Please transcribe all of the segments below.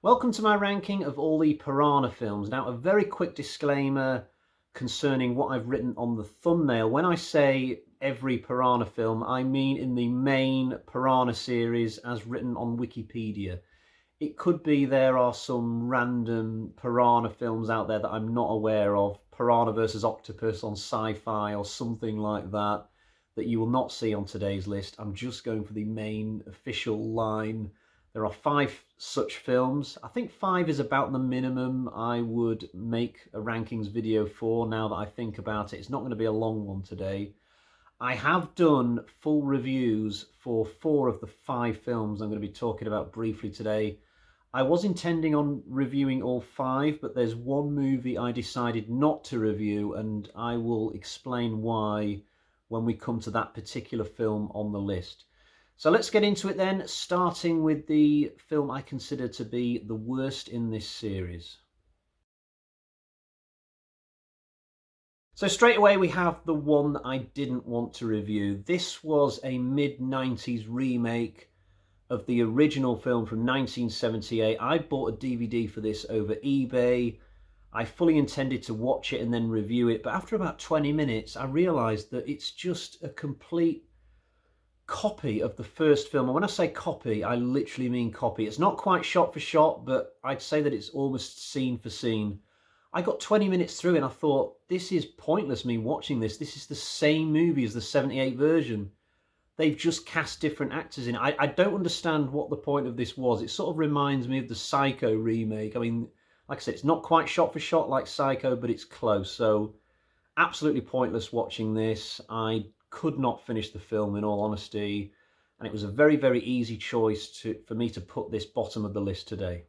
Welcome to my ranking of all the Piranha films. Now, a very quick disclaimer concerning what I've written on the thumbnail. When I say every Piranha film, I mean in the main Piranha series as written on Wikipedia. It could be there are some random Piranha films out there that I'm not aware of, Piranha versus Octopus on Sci-Fi or something like that, that you will not see on today's list. I'm just going for the main official line. There are 5 such films. I think 5 is about the minimum I would make a rankings video for now that I think about it. It's not going to be a long one today. I have done full reviews for 4 of the 5 films I'm going to be talking about briefly today. I was intending on reviewing all 5, but there's one movie I decided not to review, and I will explain why when we come to that particular film on the list. So let's get into it then, starting with the film I consider to be the worst in this series. So straight away we have the one that I didn't want to review. This was a mid-90s remake of the original film from 1978. I bought a DVD for this over eBay. I fully intended to watch it and then review it, but after about 20 minutes I realised that it's just a complete copy of the first film. And when I say copy, I literally mean copy. It's not quite shot for shot, but I'd say that it's almost scene for scene. I got 20 minutes through and I thought, this is pointless me watching this. This is the same movie as the 78 version. They've just cast different actors in it. I don't understand what the point of this was. It sort of reminds me of the Psycho remake. I mean, like I said, it's not quite shot for shot like Psycho, but it's close. So absolutely pointless watching this. I could not finish the film, in all honesty, and it was a very, very easy choice for me to put this bottom of the list today.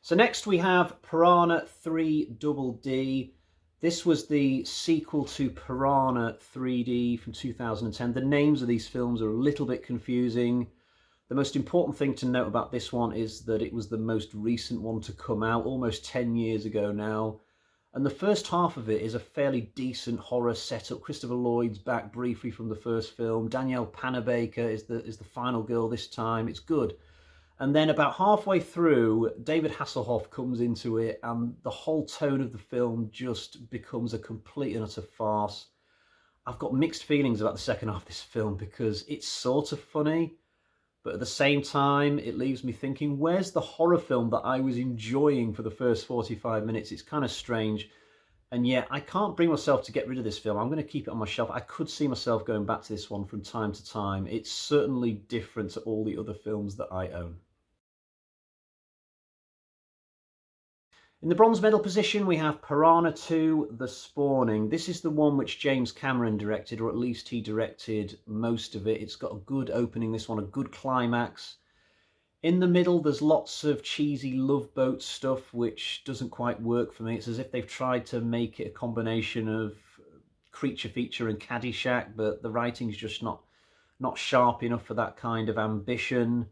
So next we have Piranha 3DD. This was the sequel to Piranha 3D from 2010. The names of these films are a little bit confusing. The most important thing to note about this one is that it was the most recent one to come out, almost 10 years ago now. And the first half of it is a fairly decent horror setup. Christopher Lloyd's back briefly from the first film. Danielle Panabaker is the final girl this time. It's good. And then about halfway through, David Hasselhoff comes into it, and the whole tone of the film just becomes a complete and utter farce. I've got mixed feelings about the second half of this film because it's sort of funny, but at the same time, it leaves me thinking, where's the horror film that I was enjoying for the first 45 minutes? It's kind of strange. And yet, I can't bring myself to get rid of this film. I'm going to keep it on my shelf. I could see myself going back to this one from time to time. It's certainly different to all the other films that I own. In the bronze medal position, we have Piranha 2, The Spawning. This is the one which James Cameron directed, or at least he directed most of it. It's got a good opening, this one, a good climax. In the middle, there's lots of cheesy Love Boat stuff, which doesn't quite work for me. It's as if they've tried to make it a combination of Creature Feature and Caddyshack, but the writing's just not sharp enough for that kind of ambition.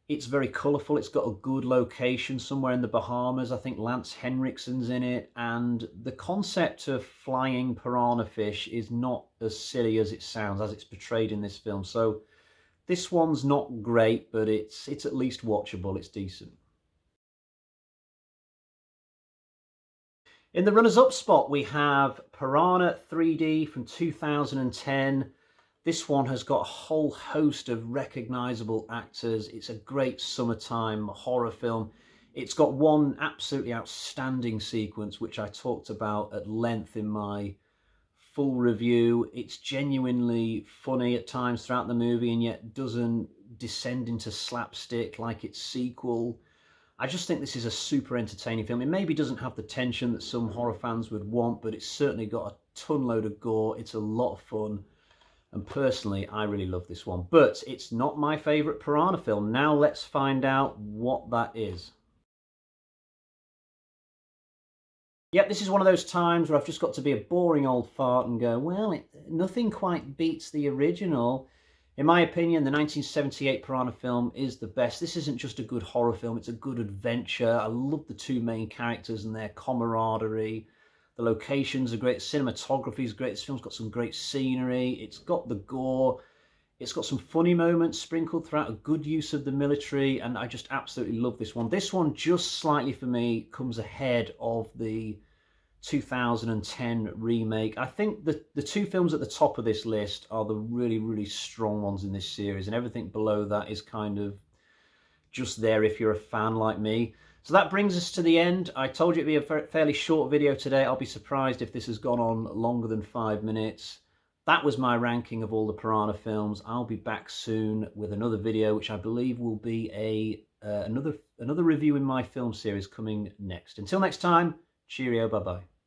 It's very colourful. It's got a good location somewhere in the Bahamas. I think Lance Henriksen's in it. And the concept of flying piranha fish is not as silly as it sounds, as it's portrayed in this film. So this one's not great, but it's at least watchable. It's decent. In the runners-up spot, we have Piranha 3D from 2010. This one has got a whole host of recognisable actors. It's a great summertime horror film. It's got one absolutely outstanding sequence, which I talked about at length in my full review. It's genuinely funny at times throughout the movie, and yet doesn't descend into slapstick like its sequel. I just think this is a super entertaining film. It maybe doesn't have the tension that some horror fans would want, but it's certainly got a ton load of gore. It's a lot of fun. And personally, I really love this one. But it's not my favourite Piranha film. Now let's find out what that is. Yep, this is one of those times where I've just got to be a boring old fart and go, well, nothing quite beats the original. In my opinion, the 1978 Piranha film is the best. This isn't just a good horror film, it's a good adventure. I love the two main characters and their camaraderie. The locations are great. Cinematography is great. This film's got some great scenery. It's got the gore. It's got some funny moments sprinkled throughout, a good use of the military, and I just absolutely love this one. This one, just slightly for me, comes ahead of the 2010 remake. I think the two films at the top of this list are the really, really strong ones in this series, and everything below that is kind of just there if you're a fan like me. So that brings us to the end. I told you it'd be a fairly short video today. I'll be surprised if this has gone on longer than 5 minutes. That was my ranking of all the Piranha films. I'll be back soon with another video, which I believe will be another review in my film series coming next. Until next time, cheerio, bye-bye.